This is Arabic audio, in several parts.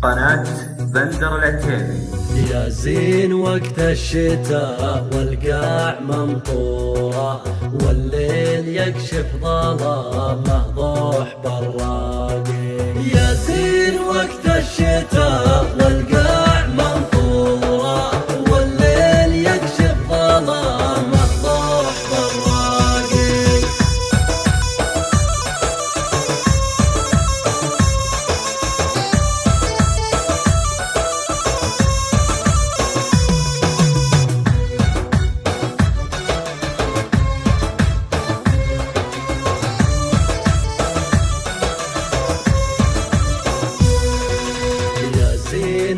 قناة بندر العتيبي. يا زين وقت الشتاء والقاع ممطورة، والليل يكشف ظلامه ضوح براقي. يا زين وقت الشتاء والقاع ممطورة، والليل يكشف ظلامه ضوح براقي.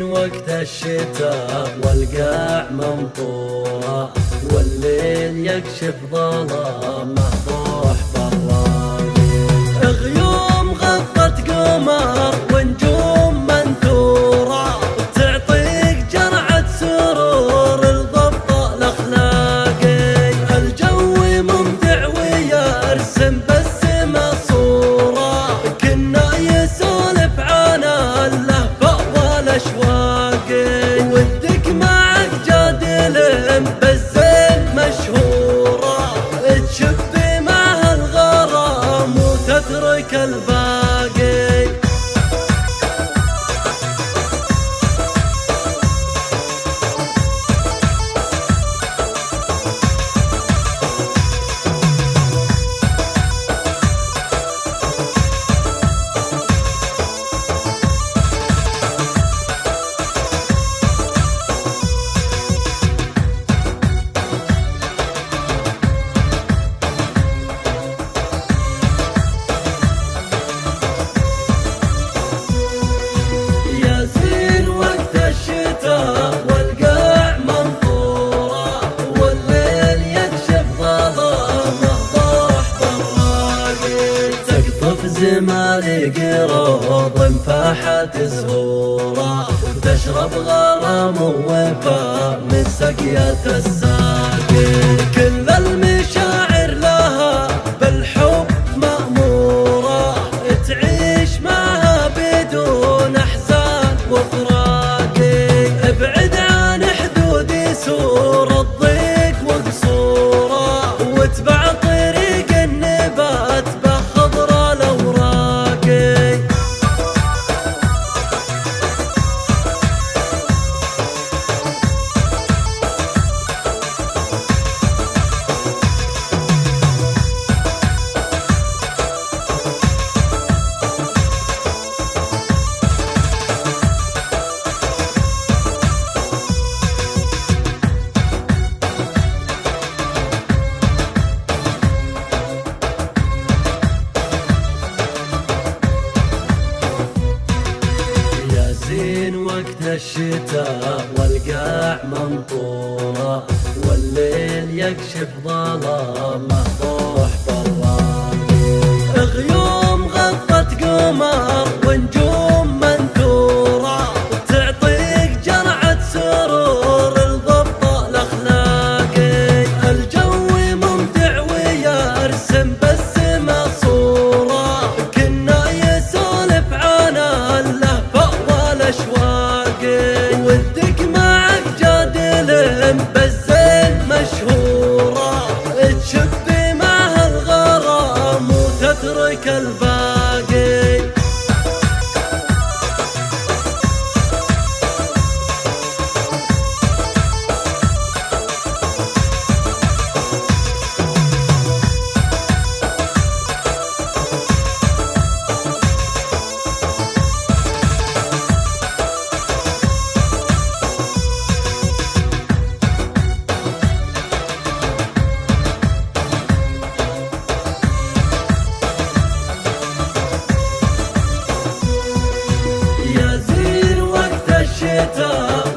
وقت الشتاء والقاع ممطورة، والليل يكشف ظلامه ضوح براقي. غيوم غطت قمر ونجوم منثورة، تعطيك جرعة سرور الضبط الأخلاقي. الجو ممتع ويرسم بالسما صورة، كنا يسولف عن اللهفة والأشواقي. ودك معك جادل بالزين مشهورة، تشبي معها الغرام وتترك الباقي. زمالي قروض فاحت زهورة، تشرب غرام ووفاء من سقية الساقي. كل المشاعر لها بالحب مأمورة، تعيش معها بدون أحزان وفراقي. ابعد عن حدود سور الضيق وقصوره، واتبع طريق النبات وقت الشتاء والقاع ممطورة، والليل يكشف ظلامه ضوح براقي. غيوم غطت قمر ونجوم منثورة، تعطيك جرعة سرور الضبط الأخلاقي. الجو ممتع ويرسم بالسما صورة، كنا يسولف عن اللهفة والأشواقي. ودك معك جادل بالزين مشهورة، تشبي معها الغرام وتترك الباقي.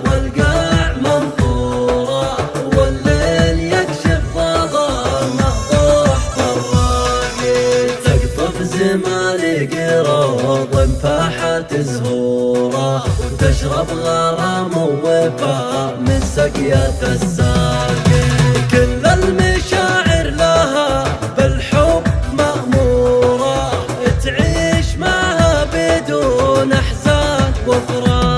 والقاع ممطورة، والليل يكشف ظلامه ضوح براقي. تقطف زمالي قروض فاحت زهورة، تشرب غرام ووفاء من سقية الساقي. كل المشاعر لها بالحب مأمورة، تعيش معها بدون أحزان وفراق.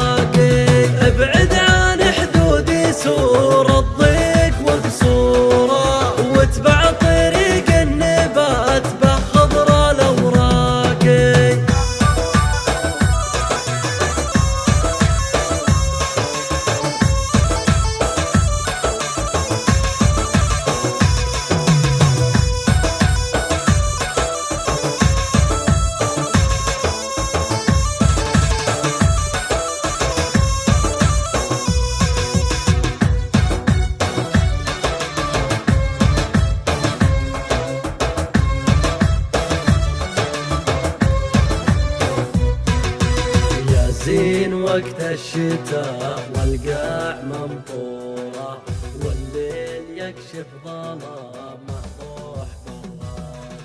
وقت الشتاء والقاع ممطورة والليل يكشف ظلامه ضوح براقي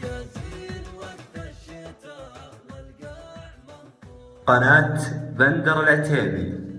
يزين وقت الشتاء والقاع ممطورة. قناة بندر العتيبي.